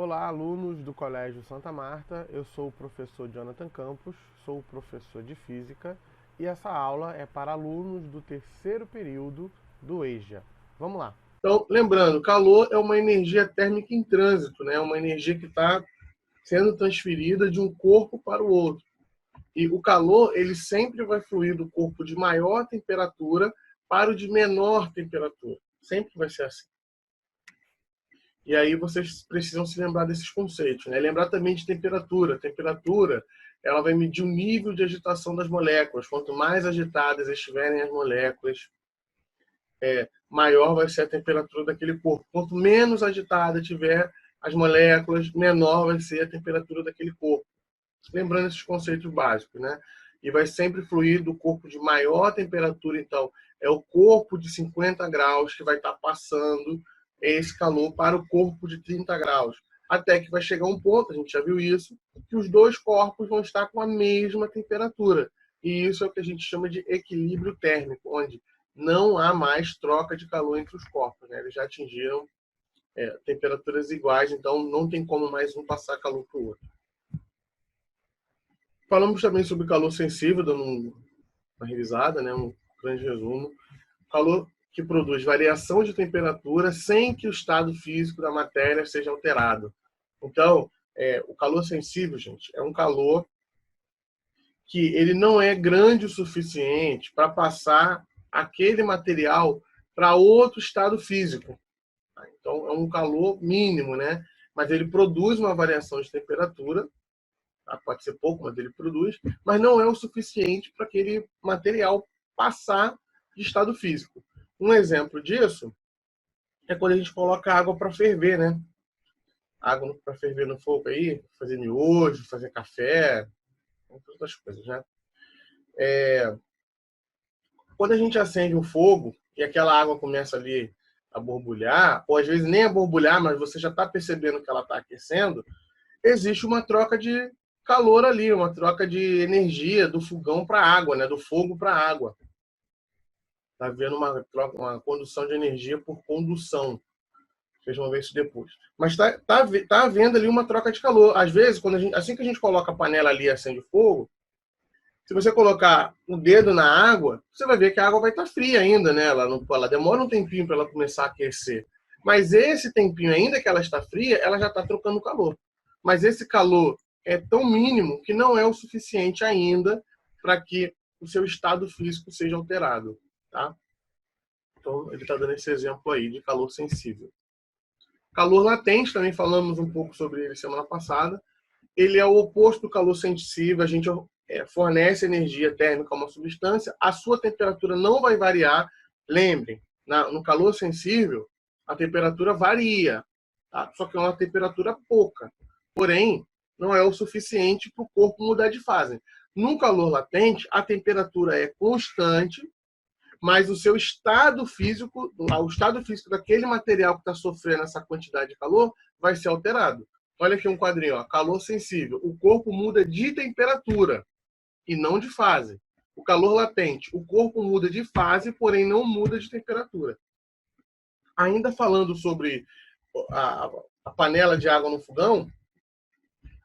Olá, alunos do Colégio Santa Marta. Eu sou o professor Jonathan Campos, sou professor de Física e essa aula é para alunos do terceiro período do EJA. Vamos lá. Então, lembrando, calor é uma energia térmica em trânsito, né? Uma energia que está sendo transferida de um corpo para o outro. E o calor, ele sempre vai fluir do corpo de maior temperatura para o de menor temperatura. Sempre vai ser assim. E aí vocês precisam se lembrar desses conceitos, né? Lembrar também de temperatura. Temperatura, ela vai medir o nível de agitação das moléculas. Quanto mais agitadas estiverem as moléculas, maior vai ser a temperatura daquele corpo. Quanto menos agitada tiver as moléculas, menor vai ser a temperatura daquele corpo. Lembrando esses conceitos básicos, né? E vai sempre fluir do corpo de maior temperatura, então, é o corpo de 50 graus que vai estar passando esse calor para o corpo de 30 graus. Até que vai chegar um ponto, a gente já viu isso, que os dois corpos vão estar com a mesma temperatura. E isso é o que a gente chama de equilíbrio térmico, onde não há mais troca de calor entre os corpos, né? Eles já atingiram temperaturas iguais, então não tem como mais um passar calor para o outro. Falamos também sobre calor sensível, dando uma revisada, né? Um grande resumo. Calor que produz variação de temperatura sem que o estado físico da matéria seja alterado. Então, o calor sensível, gente, é um calor que ele não é grande o suficiente para passar aquele material para outro estado físico. Então, é um calor mínimo, né? Mas ele produz uma variação de temperatura, tá? Pode ser pouco, mas ele produz, mas não é o suficiente para aquele material passar de estado físico. Um exemplo disso é quando a gente coloca água para ferver, né? Água para ferver no fogo aí, fazer miojo, fazer café, entre outras coisas, né? Quando a gente acende o fogo e aquela água começa ali a borbulhar, ou às vezes nem a borbulhar, mas você já está percebendo que ela está aquecendo, existe uma troca de calor ali, uma troca de energia do fogão para a água, né? Do fogo para a água. Está havendo uma condução de energia por condução. Vocês vão ver isso depois. Mas tá havendo ali uma troca de calor. Às vezes, assim que a gente coloca a panela ali e acende o fogo, se você colocar o dedo na água, você vai ver que a água vai estar fria ainda, né? Ela demora um tempinho para ela começar a aquecer. Mas esse tempinho, ainda que ela está fria, ela já está trocando calor. Mas esse calor é tão mínimo que não é o suficiente ainda para que o seu estado físico seja alterado, tá? Então, ele está dando esse exemplo aí de calor sensível. Calor latente, também falamos um pouco sobre ele semana passada. Ele é o oposto do calor sensível. A gente fornece energia térmica a uma substância, a sua temperatura não vai variar. Lembrem, no calor sensível, a temperatura varia, tá? Só que é uma temperatura pouca. Porém, não é o suficiente para o corpo mudar de fase. No calor latente, a temperatura é constante, mas o seu estado físico, o estado físico daquele material que está sofrendo essa quantidade de calor, vai ser alterado. Olha aqui um quadrinho, ó, calor sensível. O corpo muda de temperatura e não de fase. O calor latente, o corpo muda de fase, porém não muda de temperatura. Ainda falando sobre a, a panela de água no fogão,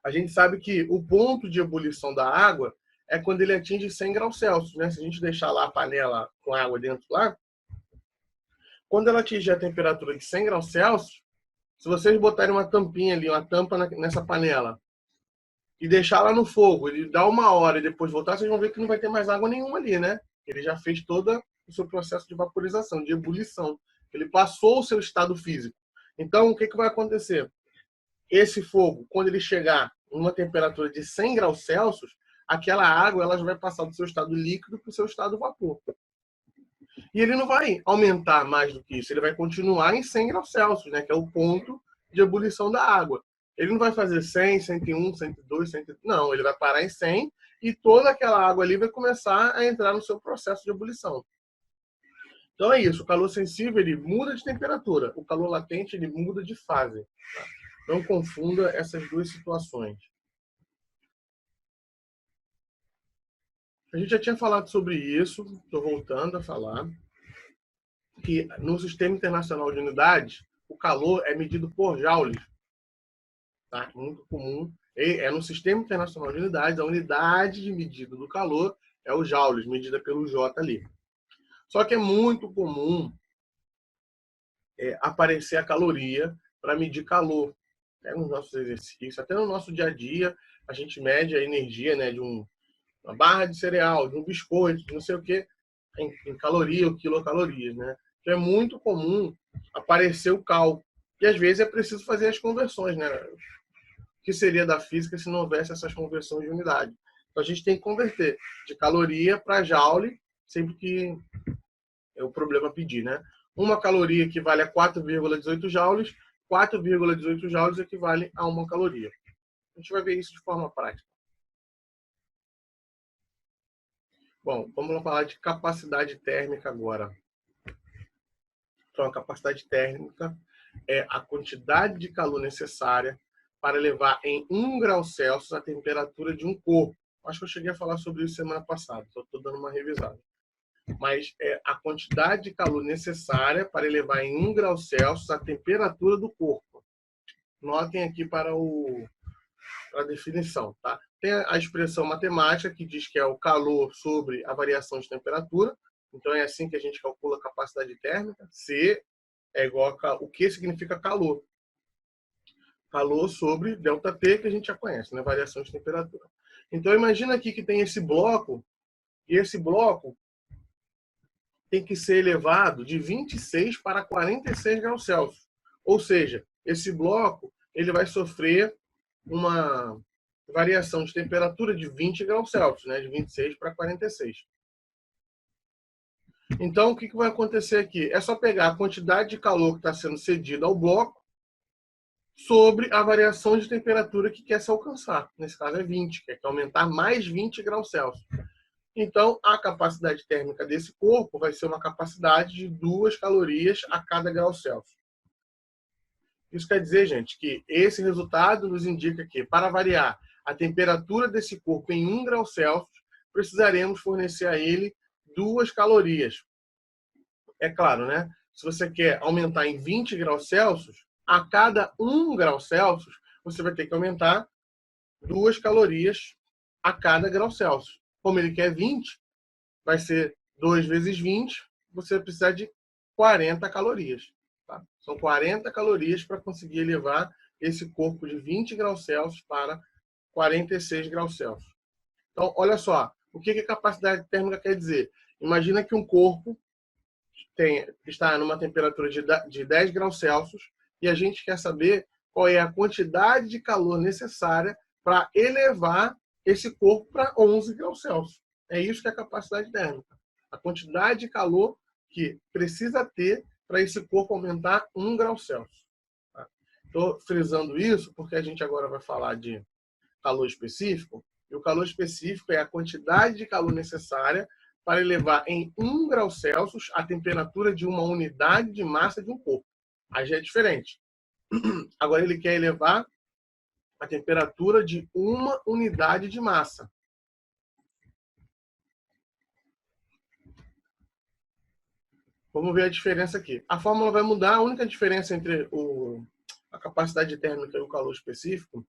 a gente sabe que o ponto de ebulição da água é quando ele atinge 100 graus Celsius, né? Se a gente deixar lá a panela com água dentro lá, quando ela atingir a temperatura de 100 graus Celsius, se vocês botarem uma tampinha ali, uma tampa nessa panela, e deixar lá no fogo, ele dá uma hora e depois voltar, vocês vão ver que não vai ter mais água nenhuma ali, né? Ele já fez todo o seu processo de vaporização, de ebulição. Ele passou o seu estado físico. Então, o que vai acontecer? Esse fogo, quando ele chegar em uma temperatura de 100 graus Celsius, aquela água ela já vai passar do seu estado líquido para o seu estado vapor. E ele não vai aumentar mais do que isso, ele vai continuar em 100 graus Celsius, né, que é o ponto de ebulição da água. Ele não vai fazer 100, 101, 102, 103, não, ele vai parar em 100 e toda aquela água ali vai começar a entrar no seu processo de ebulição. Então é isso, o calor sensível ele muda de temperatura, o calor latente ele muda de fase. Tá? Não confunda essas duas situações. A gente já tinha falado sobre isso, estou voltando a falar, que no Sistema Internacional de Unidades, o calor é medido por joules. tá? Muito comum. É no Sistema Internacional de Unidades, a unidade de medida do calor é o joules, medida pelo J ali. Só que é muito comum aparecer a caloria para medir calor. Até nos nossos exercícios, até no nosso dia a dia, a gente mede a energia, né, de uma barra de cereal, de um biscoito, de não sei o que, em caloria ou quilocalorias, né? Então é muito comum aparecer o cal. E às vezes é preciso fazer as conversões, né? O que seria da física se não houvesse essas conversões de unidade? Então a gente tem que converter de caloria para joule, sempre que é o problema pedir, né? Uma caloria equivale a 4,18 joules, 4,18 joules equivale a uma caloria. A gente vai ver isso de forma prática. Bom, vamos falar de capacidade térmica agora. Então, a capacidade térmica é a quantidade de calor necessária para elevar em 1 grau Celsius a temperatura de um corpo. Acho que eu cheguei a falar sobre isso semana passada, só estou dando uma revisada. Mas é a quantidade de calor necessária para elevar em 1 grau Celsius a temperatura do corpo. Notem aqui para a definição, tá? Tem a expressão matemática que diz que é o calor sobre a variação de temperatura. Então é assim que a gente calcula a capacidade térmica. C é igual a o que significa calor. Calor sobre ΔT, que a gente já conhece, né? Variação de temperatura. Então imagina aqui que tem esse bloco, e esse bloco tem que ser elevado de 26 para 46 graus Celsius. Ou seja, esse bloco ele vai sofrer uma variação de temperatura de 20 graus Celsius, né? De 26 para 46. Então, o que vai acontecer aqui? É só pegar a quantidade de calor que está sendo cedida ao bloco sobre a variação de temperatura que quer se alcançar. Nesse caso é 20, quer aumentar mais 20 graus Celsius. Então, a capacidade térmica desse corpo vai ser uma capacidade de 2 calorias a cada grau Celsius. Isso quer dizer, gente, que esse resultado nos indica que, para variar a temperatura desse corpo em 1 grau Celsius, precisaremos fornecer a ele 2 calorias. É claro, né? Se você quer aumentar em 20 graus Celsius, a cada 1 grau Celsius, você vai ter que aumentar 2 calorias a cada grau Celsius. Como ele quer 20, vai ser 2 vezes 20, você vai precisar de 40 calorias. Tá? São 40 calorias para conseguir elevar esse corpo de 20 graus Celsius para 46 graus Celsius. Então, olha só, o que a capacidade térmica quer dizer? Imagina que um corpo está numa temperatura de 10 graus Celsius e a gente quer saber qual é a quantidade de calor necessária para elevar esse corpo para 11 graus Celsius. É isso que é a capacidade térmica. A quantidade de calor que precisa ter para esse corpo aumentar 1 grau Celsius. Estou frisando isso porque a gente agora vai falar de calor específico. E o calor específico é a quantidade de calor necessária para elevar em 1 grau Celsius a temperatura de uma unidade de massa de um corpo. Aí já é diferente. Agora ele quer elevar a temperatura de uma unidade de massa. Vamos ver a diferença aqui. A fórmula vai mudar. A única diferença entre a capacidade térmica e o calor específico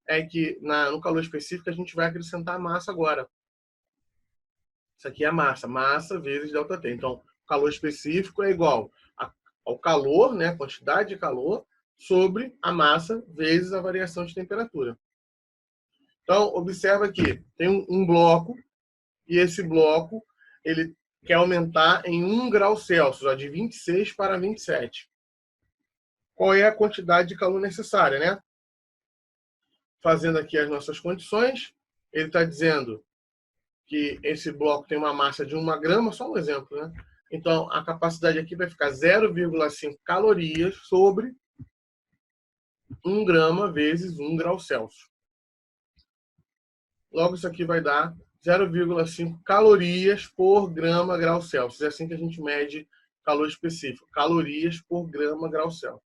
é que no calor específico a gente vai acrescentar massa agora. Isso aqui é a massa. Massa vezes ΔT. Então, o calor específico é igual ao calor, né, a quantidade de calor, sobre a massa vezes a variação de temperatura. Então, observa aqui. Tem um bloco e esse bloco ele quer aumentar em 1 grau Celsius, ó, de 26 para 27. Qual é a quantidade de calor necessária, né? Fazendo aqui as nossas condições, ele está dizendo que esse bloco tem uma massa de 1 grama, só um exemplo, né? Então, a capacidade aqui vai ficar 0,5 calorias sobre 1 grama vezes 1 grau Celsius. Logo, isso aqui vai dar 0,5 calorias por grama grau Celsius. É assim que a gente mede calor específico. Calorias por grama grau Celsius.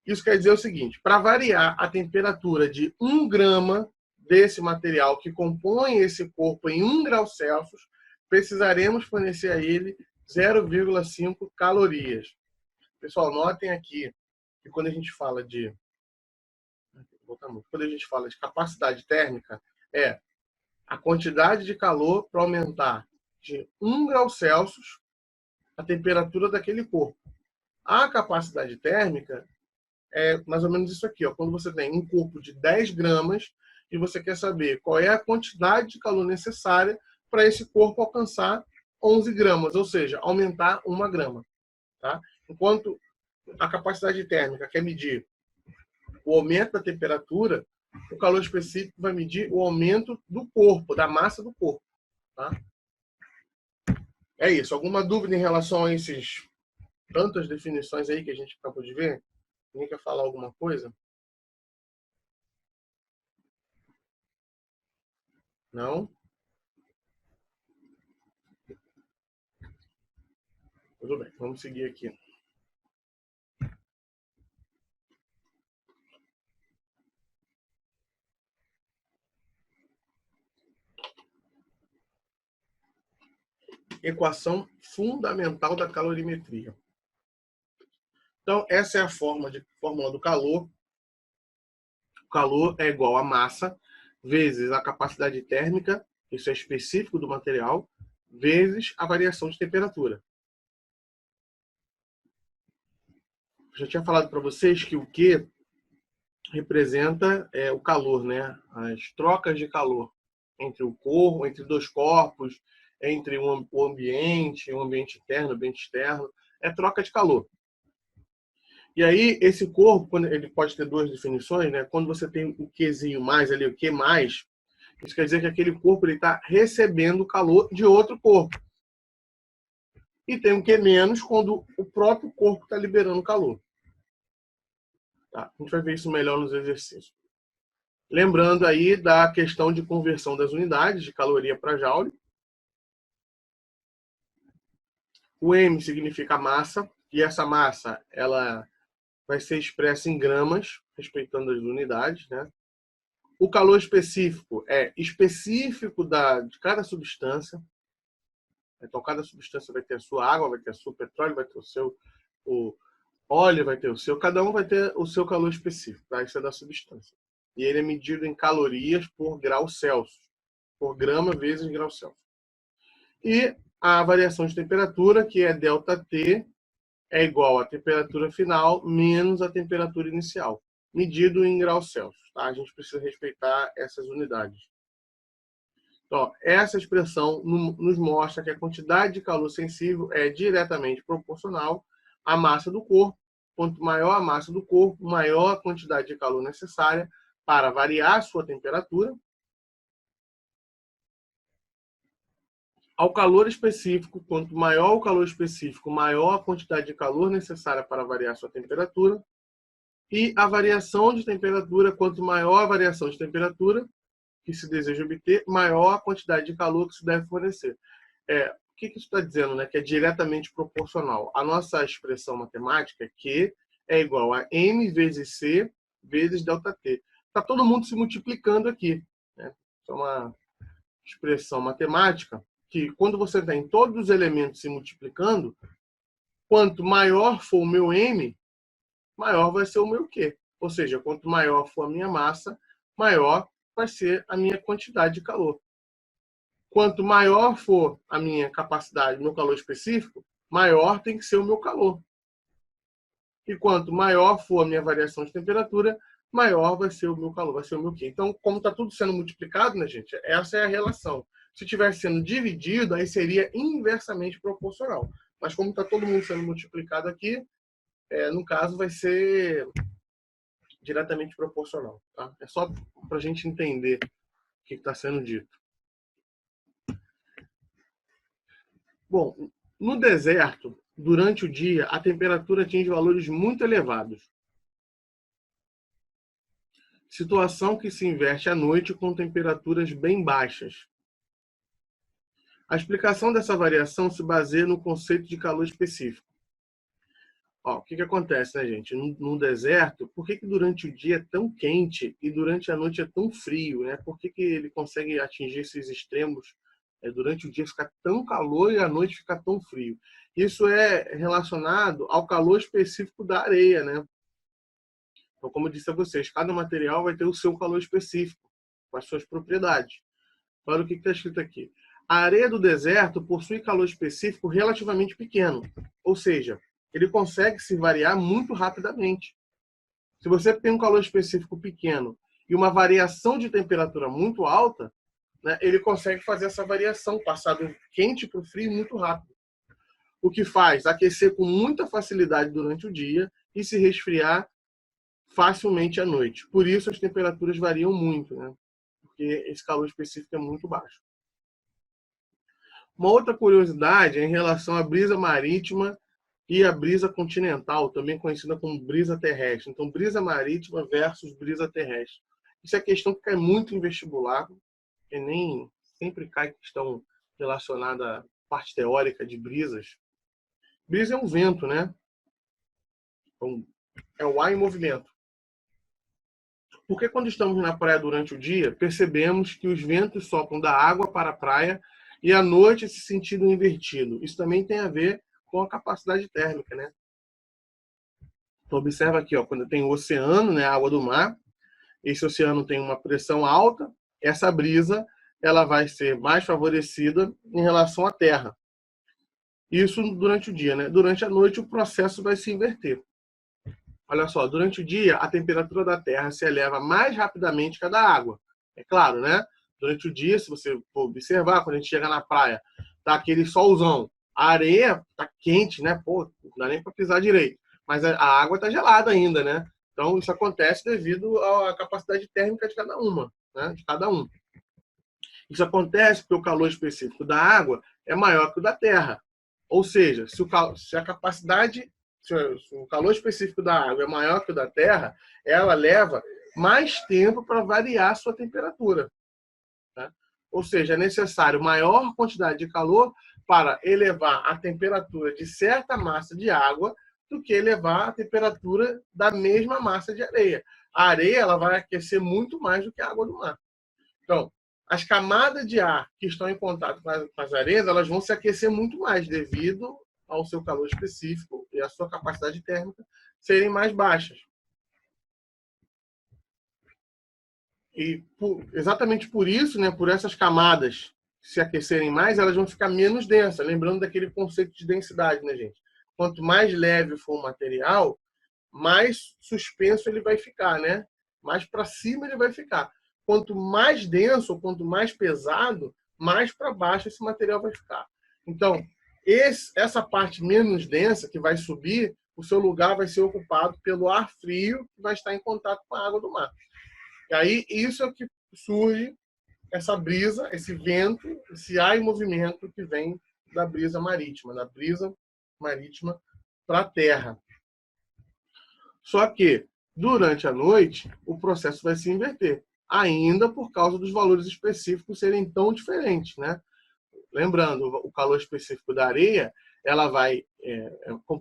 Isso quer dizer o seguinte, para variar a temperatura de 1 grama desse material que compõe esse corpo em 1 grau Celsius, precisaremos fornecer a ele 0,5 calorias. Pessoal, notem aqui que quando a gente fala de voltar muito. Quando a gente fala de capacidade térmica, é a quantidade de calor para aumentar de 1 grau Celsius a temperatura daquele corpo. A capacidade térmica é mais ou menos isso aqui, ó. Quando você tem um corpo de 10 gramas e você quer saber qual é a quantidade de calor necessária para esse corpo alcançar 11 gramas, ou seja, aumentar 1 grama. Tá? Enquanto a capacidade térmica quer medir o aumento da temperatura, o calor específico vai medir o aumento do corpo, da massa do corpo. Tá? É isso. Alguma dúvida em relação a esses tantas definições aí que a gente acabou de ver? Alguém quer falar alguma coisa? Não? Tudo bem, vamos seguir aqui. Equação fundamental da calorimetria. Então, essa é a fórmula do calor. O calor é igual a massa vezes a capacidade térmica, isso é específico do material, vezes a variação de temperatura. Eu já tinha falado para vocês que o Q representa o calor, né? As trocas de calor entre o corpo, entre dois corpos, entre o ambiente interno, o ambiente externo, é troca de calor. E aí, esse corpo, quando ele pode ter duas definições, né? Quando você tem o Qzinho mais ali, o Q mais, isso quer dizer que aquele corpo está recebendo calor de outro corpo. E tem um Q menos quando o próprio corpo está liberando calor. Tá? A gente vai ver isso melhor nos exercícios. Lembrando aí da questão de conversão das unidades de caloria para joule. O M significa massa, e essa massa ela vai ser expressa em gramas, respeitando as unidades, né? O calor específico é específico de cada substância. Então, cada substância vai ter a sua água, vai ter o seu petróleo, vai ter o óleo, vai ter o seu. Cada um vai ter o seu calor específico, tá? Isso é da substância. E ele é medido em calorias por grau Celsius, por grama vezes grau Celsius. E a variação de temperatura, que é ΔT, é igual à temperatura final menos a temperatura inicial, medido em graus Celsius. Tá? A gente precisa respeitar essas unidades. Então, essa expressão nos mostra que a quantidade de calor sensível é diretamente proporcional à massa do corpo. Quanto maior a massa do corpo, maior a quantidade de calor necessária para variar sua temperatura. Ao calor específico, quanto maior o calor específico, maior a quantidade de calor necessária para variar sua temperatura. E a variação de temperatura, quanto maior a variação de temperatura que se deseja obter, maior a quantidade de calor que se deve fornecer. O que isso está dizendo? Né? Que é diretamente proporcional. A nossa expressão matemática é Q é igual a M vezes C vezes ΔT. Está todo mundo se multiplicando aqui. Né? Isso é uma expressão matemática que, quando você tem todos os elementos se multiplicando, quanto maior for o meu M, maior vai ser o meu Q. Ou seja, quanto maior for a minha massa, maior vai ser a minha quantidade de calor. Quanto maior for a minha capacidade, meu calor específico, maior tem que ser o meu calor. E quanto maior for a minha variação de temperatura, maior vai ser o meu calor, vai ser o meu Q. Então, como está tudo sendo multiplicado, né, gente? Essa é a relação. Se estivesse sendo dividido, aí seria inversamente proporcional. Mas como está todo mundo sendo multiplicado aqui, no caso vai ser diretamente proporcional. Tá? É só para a gente entender o que está sendo dito. Bom, no deserto, durante o dia, a temperatura atinge valores muito elevados. Situação que se inverte à noite com temperaturas bem baixas. A explicação dessa variação se baseia no conceito de calor específico. O que acontece, né, gente? No deserto, por que durante o dia é tão quente e durante a noite é tão frio? Né? Por que ele consegue atingir esses extremos? Durante o dia ficar tão calor e à noite ficar tão frio. Isso é relacionado ao calor específico da areia, né? Então, como eu disse a vocês, cada material vai ter o seu calor específico, com as suas propriedades. Olha o que está escrito aqui. A areia do deserto possui calor específico relativamente pequeno, ou seja, ele consegue se variar muito rapidamente. Se você tem um calor específico pequeno e uma variação de temperatura muito alta, né, ele consegue fazer essa variação, passar do quente para o frio muito rápido. O que faz aquecer com muita facilidade durante o dia e se resfriar facilmente à noite. Por isso as temperaturas variam muito, né? Porque esse calor específico é muito baixo. Uma outra curiosidade é em relação à brisa marítima e a brisa continental, também conhecida como brisa terrestre. Então, brisa marítima versus brisa terrestre. Isso é questão que cai muito em vestibular, e nem sempre cai questão relacionada à parte teórica de brisas. Brisa é um vento, né? Então, é o ar em movimento. Porque quando estamos na praia durante o dia, percebemos que os ventos sopram da água para a praia e à noite esse sentido invertido. Isso também tem a ver com a capacidade térmica, né? Então observa aqui, ó, quando tem o oceano, né, a água do mar, esse oceano tem uma pressão alta, essa brisa ela vai ser mais favorecida em relação à Terra. Isso durante o dia, né? Durante a noite o processo vai se inverter. Olha só, durante o dia a temperatura da Terra se eleva mais rapidamente que a da água. É claro, né? Durante o dia, se você for observar, quando a gente chega na praia, tá aquele solzão, a areia tá quente, né? Pô, não dá nem para pisar direito. Mas a água tá gelada ainda, né? Então isso acontece devido à capacidade térmica de cada uma, né? De cada um. Isso acontece porque o calor específico da água é maior que o da Terra. Ou seja, se a capacidade, se o calor específico da água é maior que o da Terra, ela leva mais tempo para variar a sua temperatura. Tá? Ou seja, é necessário maior quantidade de calor para elevar a temperatura de certa massa de água do que elevar a temperatura da mesma massa de areia. A areia ela vai aquecer muito mais do que a água do mar. Então, as camadas de ar que estão em contato com as areias, elas vão se aquecer muito mais devido ao seu calor específico e à sua capacidade térmica serem mais baixas. E exatamente por isso, né, por essas camadas se aquecerem mais, elas vão ficar menos densas. Lembrando daquele conceito de densidade, né, gente? Quanto mais leve for o material, mais suspenso ele vai ficar, né? Mais para cima ele vai ficar. Quanto mais denso, quanto mais pesado, mais para baixo esse material vai ficar. Então, essa parte menos densa que vai subir, o seu lugar vai ser ocupado pelo ar frio que vai estar em contato com a água do mar. E aí, isso é o que surge essa brisa, esse vento, esse ar em movimento que vem da brisa marítima para a Terra. Só que, durante a noite, o processo vai se inverter, ainda por causa dos valores específicos serem tão diferentes, né? Lembrando, o calor específico da areia, ela vai,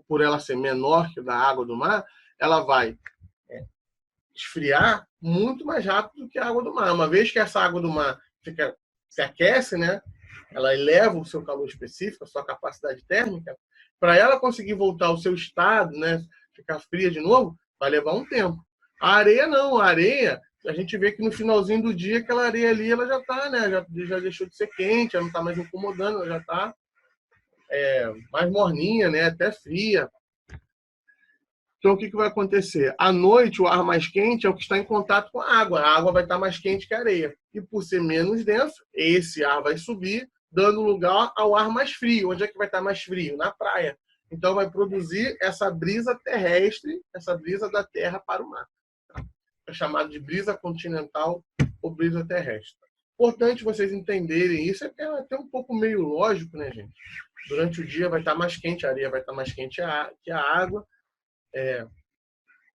por ela ser menor que o da água do mar, ela vai esfriar muito mais rápido do que a água do mar. Uma vez que essa água do mar se aquece, né? Ela eleva o seu calor específico, a sua capacidade térmica, para ela conseguir voltar ao seu estado, né? Ficar fria de novo, vai levar um tempo. A areia não, a areia, a gente vê que no finalzinho do dia, aquela areia ali, ela já está, né? Já deixou de ser quente, ela não está mais incomodando, ela já está mais morninha, né? Até fria. Então, o que vai acontecer? À noite, o ar mais quente é o que está em contato com a água vai estar mais quente que a areia. E por ser menos denso, esse ar vai subir, dando lugar ao ar mais frio. Onde é que vai estar mais frio? Na praia. Então, vai produzir essa brisa terrestre, essa brisa da terra para o mar. É chamado de brisa continental ou brisa terrestre. Importante vocês entenderem isso, é até um pouco meio lógico, né, gente? Durante o dia vai estar mais quente, a areia vai estar mais quente que a água.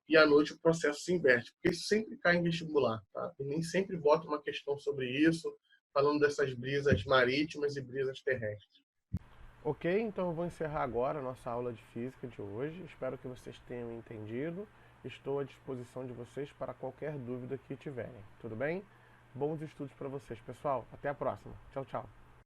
E à noite o processo se inverte, porque isso sempre cai em vestibular, tá? E nem sempre bota uma questão sobre isso, falando dessas brisas marítimas e brisas terrestres. Ok, então eu vou encerrar agora a nossa aula de física de hoje. Espero que vocês tenham entendido. Estou à disposição de vocês para qualquer dúvida que tiverem. Tudo bem? Bons estudos para vocês, pessoal. Até a próxima. Tchau, tchau.